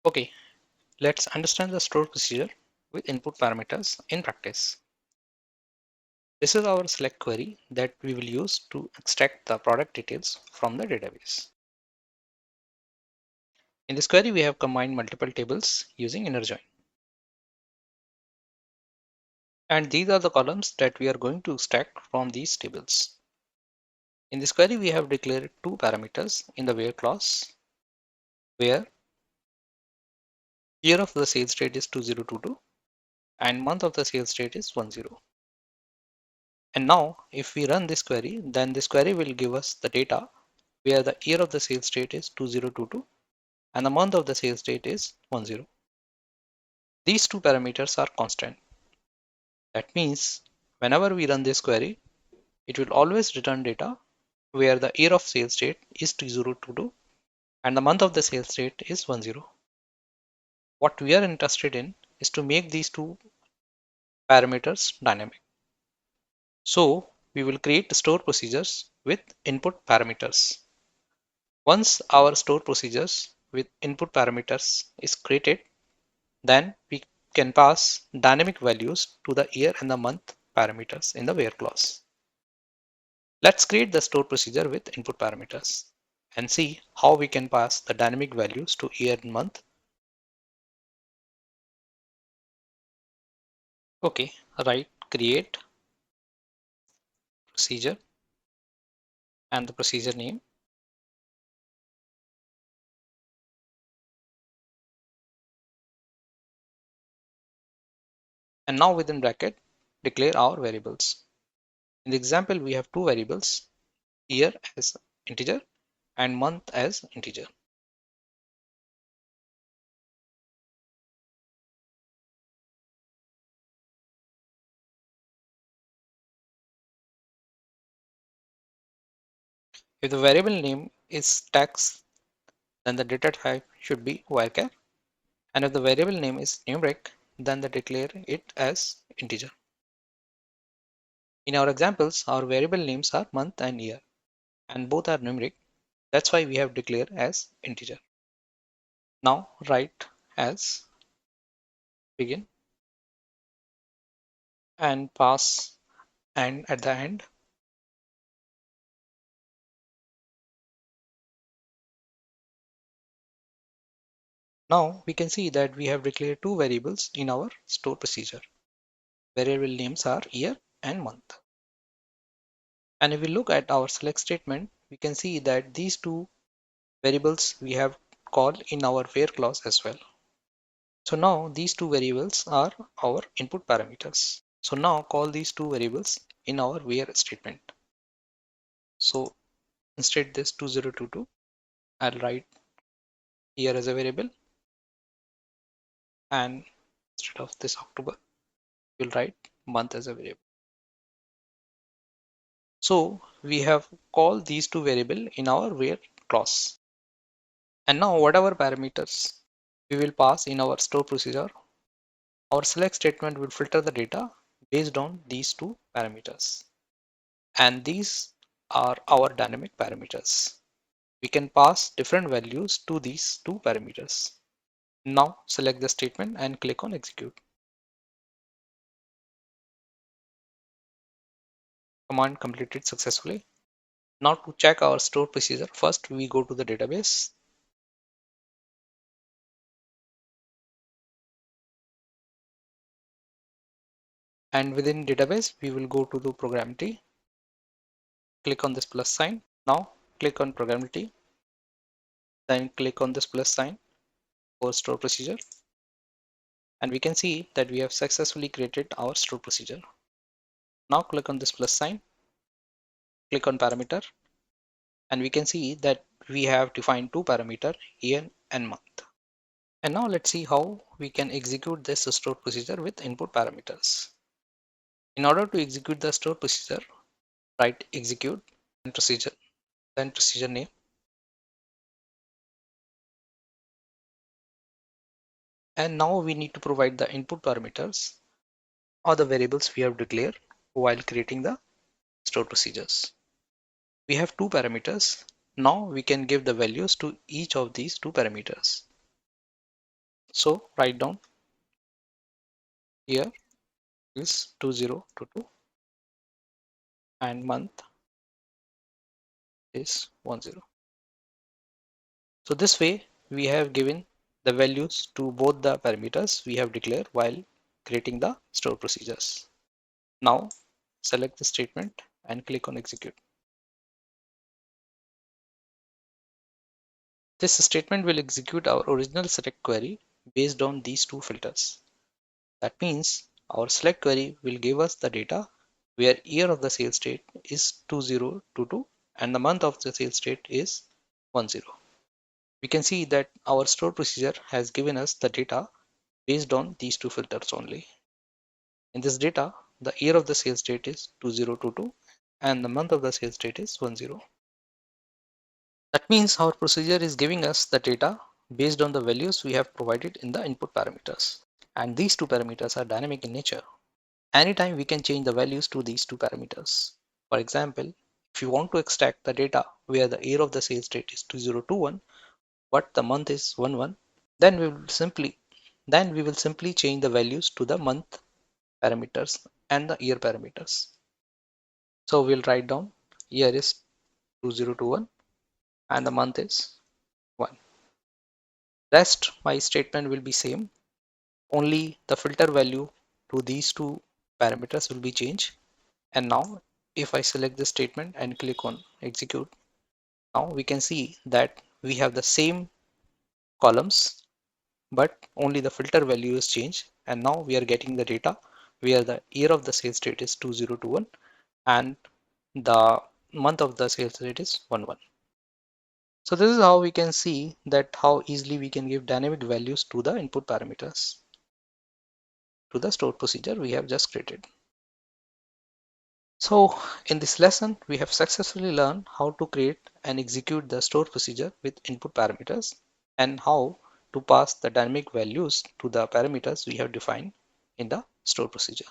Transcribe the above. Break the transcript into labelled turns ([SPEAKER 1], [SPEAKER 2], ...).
[SPEAKER 1] Okay, let's understand the store procedure with input parameters in practice. This is our select query that we will use to extract the product details from the database. In this query, we have combined multiple tables using inner join. And these are the columns that we are going to extract from these tables. In this query, we have declared two parameters in the where clause, where year of the sales date is 2022 and month of the sales date is 10. And now if we run this query, then this query will give us the data where the year of the sales date is 2022 and the month of the sales date is 10. These two parameters are constant. That means whenever we run this query, it will always return data where the year of sales date is 2022 and the month of the sales date is 10. What we are interested in is to make these two parameters dynamic. So we will create store procedures with input parameters. Once our store procedures with input parameters is created, then we can pass dynamic values to the year and the month parameters in the where clause. Let's create the store procedure with input parameters and see how we can pass the dynamic values to year and month. Okay, write create procedure and the procedure name. And now within bracket, declare our variables. In the example, we have two variables, year as integer and month as integer. If the variable name is text, then the data type should be varchar. And if the variable name is numeric, then they declare it as integer. In our examples, our variable names are month and year, and both are numeric. That's why we have declared as integer. Now write as begin and pass and at the end. Now we can see that we have declared two variables in our store procedure. Variable names are year and month. And if we look at our select statement, we can see that these two variables we have called in our where clause as well. So now these two variables are our input parameters. So now call these two variables in our where statement. So instead this 2022, I'll write year as a variable, and instead of this October, we'll write month as a variable. So we have called these two variables in our where clause. And now whatever parameters we will pass in our store procedure, our select statement will filter the data based on these two parameters. And these are our dynamic parameters. We can pass different values to these two parameters. Now select the statement and click on execute. Command completed successfully. Now to check our store procedure, first we go to the database. And within database, we will go to the programmability. Click on this plus sign. Now click on programmability. Then click on this plus sign for store procedure. And we can see that we have successfully created our store procedure. Now click on this plus sign. Click on parameter. And we can see that we have defined two parameters, year and month. And now let's see how we can execute this store procedure with input parameters. In order to execute the store procedure, write execute and procedure, then procedure name. And now we need to provide the input parameters or the variables we have declared while creating the store procedures. We have two parameters. Now we can give the values to each of these two parameters. So write down year is 2022 and month is 10. So this way we have given the values to both the parameters we have declared while creating the store procedures. Now select the statement and click on execute. This statement will execute our original select query based on these two filters. That means our select query will give us the data where year of the sales date is 2022 and the month of the sales date is 10. We can see that our store procedure has given us the data based on these two filters only. In this data, the year of the sales date is 2022 and the month of the sales date is 10. That means our procedure is giving us the data based on the values we have provided in the input parameters. And these two parameters are dynamic in nature. Anytime we can change the values to these two parameters. For example, if you want to extract the data where the year of the sales date is 2021, but the month is 11, then we will simply change the values to the month parameters and the year parameters. So we'll write down year is 2021 and the month is 1. Rest my statement will be same. Only the filter value to these two parameters will be changed. And now if I select this statement and click on execute, now we can see that we have the same columns, but only the filter value is changed. And now we are getting the data where the year of the sales date is 2021 and the month of the sales date is 11. So this is how we can see that how easily we can give dynamic values to the input parameters to the stored procedure we have just created. So in this lesson, we have successfully learned how to create and execute the store procedure with input parameters and how to pass the dynamic values to the parameters we have defined in the store procedure.